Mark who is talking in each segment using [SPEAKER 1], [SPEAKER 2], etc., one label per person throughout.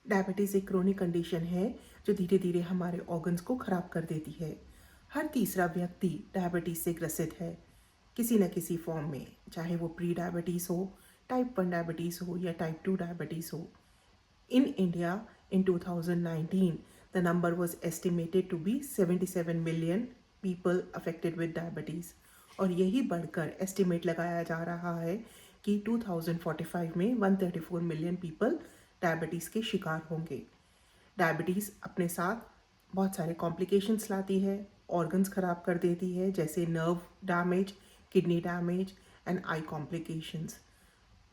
[SPEAKER 1] Diabetes एक chronic condition है जो धीरे धीरे हमारे ऑर्गन्स को ख़राब कर देती है। हर तीसरा व्यक्ति डायबिटीज़ से ग्रसित है किसी न किसी फॉर्म में, चाहे वो प्री डायबिटीज़ हो, टाइप 1 डायबिटीज़ हो या टाइप 2 डायबिटीज़ हो। In India, in 2019, the number was estimated to be 77 million people affected with diabetes. और यही बढ़कर एस्टिमेट लगाया जा रहा है कि 2045 में 134 मिलियन पीपल डायबिटीज़ के शिकार होंगे। डायबिटीज़ अपने साथ बहुत सारे कॉम्प्लिकेशंस लाती है, ऑर्गन्स ख़राब कर देती है, जैसे nerve damage, kidney damage and I complications.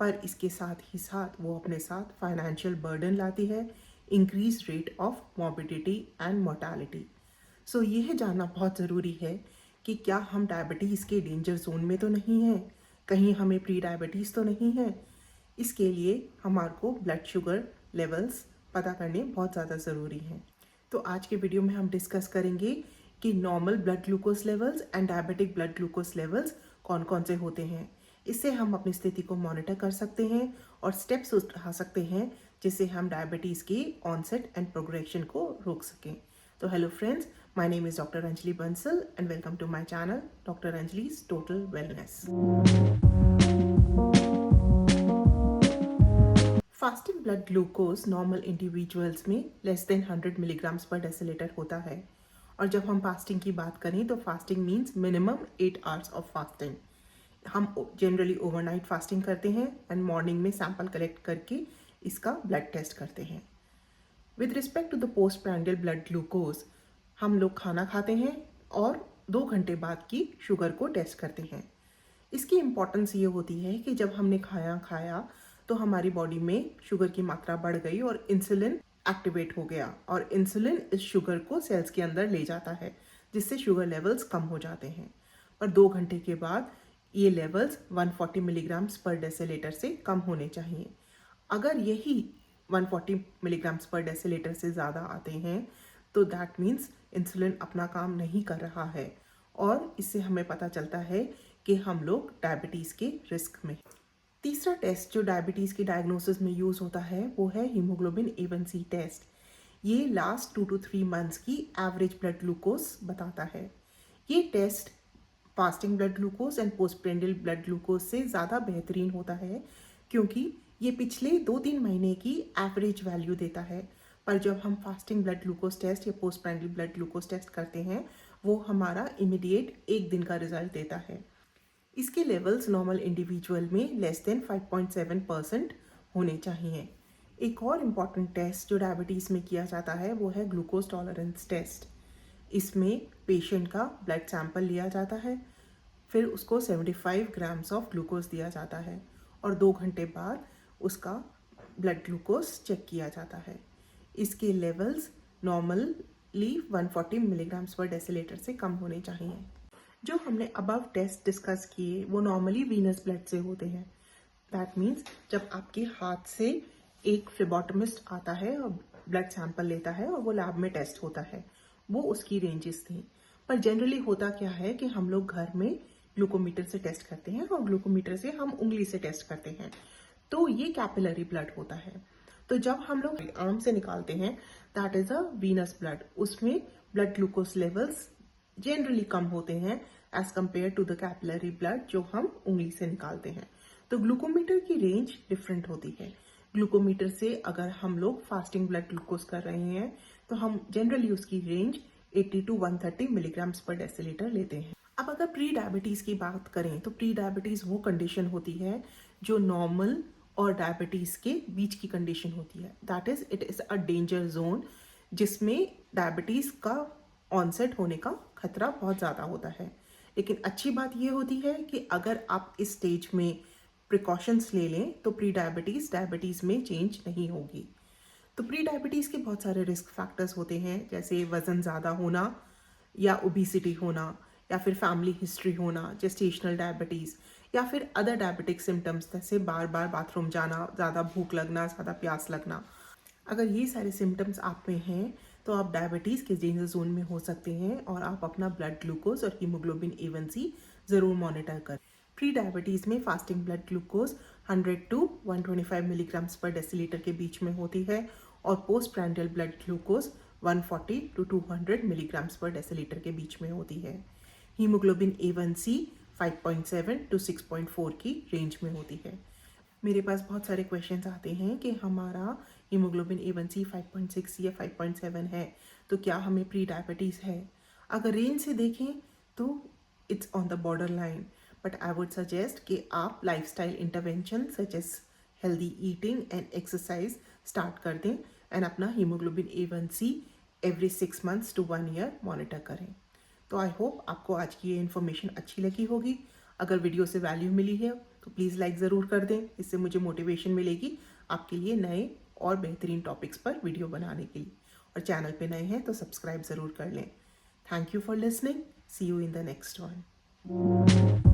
[SPEAKER 1] पर इसके साथ ही साथ वो अपने साथ फाइनेंशियल बर्डन लाती है, increase rate of morbidity and mortality. So यह जानना बहुत ज़रूरी है कि क्या हम डायबिटीज़ के डेंजर जोन में तो नहीं हैं, कहीं हमें प्री डायबिटीज़ तो नहीं है। इसके लिए हमारे को ब्लड शुगर लेवल्स पता करने बहुत ज़्यादा ज़रूरी हैं। तो आज के वीडियो में हम डिस्कस करेंगे कि normal blood glucose levels and diabetic blood glucose levels कौन कौन से होते हैं। इससे हम अपनी स्थिति को मॉनिटर कर सकते हैं और स्टेप्स उठा सकते हैं जिससे हम डायबिटीज़ के ऑनसेट एंड प्रोग्रेशन को रोक सकें। तो hello friends, my name is doctor Anjali Bansal and welcome to my channel doctor अंजलि's total wellness. Fasting blood glucose normal individuals में less than 100 milligrams per decilitre होता है। और जब हम फास्टिंग की बात करें तो fasting means minimum 8 hours of fasting. हम जनरली ओवरनाइट फास्टिंग करते हैं एंड मॉर्निंग में सैंपल कलेक्ट करके इसका ब्लड टेस्ट करते हैं। With respect to the post prandial blood glucose, हम लोग खाना खाते हैं और 2 घंटे बाद की शुगर को टेस्ट करते हैं। इसकी इम्पॉर्टेंस ये होती है कि जब हमने खाया तो हमारी बॉडी में शुगर की मात्रा बढ़ गई और इंसुलिन एक्टिवेट हो गया और इंसुलिन इस शुगर को सेल्स के अंदर ले जाता है जिससे शुगर लेवल्स कम हो जाते हैं। पर 2 घंटे के बाद ये लेवल्स 140 मिलीग्राम्स पर डेसीलीटर से कम होने चाहिए। अगर यही 140 मिलीग्राम्स पर डेसीलीटर से ज़्यादा आते हैं तो दैट मीन्स इंसुलिन अपना काम नहीं कर रहा है और इससे हमें पता चलता है कि हम लोग डायबिटीज़ के रिस्क में। तीसरा टेस्ट जो डायबिटीज़ की डायग्नोसिस में यूज़ होता है वो है हीमोग्लोबिन A1C टेस्ट। ये लास्ट 2 to 3 मंथ्स की एवरेज ब्लड ग्लूकोज बताता है। ये test fasting blood glucose and post prandial blood glucose से ज़्यादा बेहतरीन होता है क्योंकि ये पिछले 2-3 महीने की एवरेज वैल्यू देता है। पर जब हम फास्टिंग ब्लड ग्लूकोज टेस्ट या post prandial blood glucose test करते हैं वो हमारा इमीडिएट 1 दिन का रिजल्ट देता है। इसके लेवल्स नॉर्मल इंडिविजुअल में लेस देन 5.7% होने चाहिए। एक और इम्पॉर्टेंट टेस्ट जो डायबिटीज़ में किया जाता है वो है ग्लूकोज टॉलरेंस टेस्ट। इसमें पेशेंट का ब्लड सैंपल लिया जाता है, फिर उसको 75 ग्राम्स ऑफ ग्लूकोज दिया जाता है और 2 घंटे बाद उसका ब्लड ग्लूकोज चेक किया जाता है। इसके levels normally 140 milligrams per decilitre से कम होने चाहिए। जो हमने अबव टेस्ट डिस्कस किए वो नॉर्मली वीनस ब्लड से होते हैं। दैट मीन्स जब आपके हाथ से एक फ्लेबोटमिस्ट आता है और ब्लड सैंपल लेता है और वो लैब में टेस्ट होता है, वो उसकी रेंजेस थी। पर जनरली होता क्या है कि हम लोग घर में ग्लूकोमीटर से टेस्ट करते हैं और ग्लूकोमीटर से हम उंगली से टेस्ट करते हैं, तो ये कैपिलरी ब्लड होता है। तो जब हम लोग आर्म से निकालते हैं that is a venous blood, उसमें ब्लड ग्लूकोज लेवल्स जनरली कम होते हैं as compare to the capillary blood जो हम उंगली से निकालते हैं। तो ग्लूकोमीटर की रेंज डिफरेंट होती है। ग्लूकोमीटर से अगर हम लोग फास्टिंग ब्लड ग्लूकोज कर रहे हैं तो हम जनरली उसकी range 80 to 130 milligrams per decilitre लेते हैं। अब अगर प्री डायबिटीज़ की बात करें तो प्री डायबिटीज़ वो कंडीशन होती है जो नॉर्मल और डायबिटीज़ के बीच की कंडीशन होती है। That is it is a danger zone जिसमें डायबिटीज़ का ऑनसेट होने का खतरा बहुत ज़्यादा होता है। लेकिन अच्छी बात यह होती है कि अगर आप इस स्टेज में प्रिकॉशंस ले लें तो प्री डायबिटीज़ में चेंज नहीं होगी। तो प्री डायबिटीज़ के बहुत सारे रिस्क फैक्टर्स होते हैं जैसे वज़न ज़्यादा होना या ओबेसिटी होना या फिर फैमिली हिस्ट्री होना, जेस्टेशनल डायबिटीज़ या फिर अदर डायबिटिक सिम्टम्स जैसे बार बार बाथरूम जाना, ज़्यादा भूख लगना, ज़्यादा प्यास लगना। अगर ये सारे सिम्टम्स आप में हैं तो आप डायबिटीज़ के डेंजर जोन में हो सकते हैं और आप अपना ब्लड ग्लूकोज और हीमोग्लोबिन A1C ज़रूर मॉनिटर करें। प्री डायबिटीज़ में fasting blood glucose 100 to 125 milligrams per decilitre के बीच में होती है और post prandial blood glucose 140 to 200 milligrams per decilitre के बीच में होती है। हीमोग्लोबिन A1C 5.7 to 6.4 की रेंज में होती है। मेरे पास बहुत सारे क्वेश्चंस आते हैं कि हमारा हीमोग्लोबिन A1C 5.6 या 5.7 है तो क्या हमें प्री डायबिटीज़ है। अगर रेंज से देखें तो it's on the border line, but I would suggest कि आप lifestyle intervention such as healthy eating and exercise start कर दें एंड अपना haemoglobin A1C every 6 months to 1 year monitor करें। तो आई होप आपको आज की ये इन्फॉर्मेशन अच्छी लगी होगी। अगर वीडियो से वैल्यू मिली है तो प्लीज़ लाइक ज़रूर कर दें, इससे मुझे मोटिवेशन मिलेगी आपके लिए नए और बेहतरीन टॉपिक्स पर वीडियो बनाने के लिए। और चैनल पे नए हैं तो सब्सक्राइब ज़रूर कर लें। Thank you for listening. See you in the next one.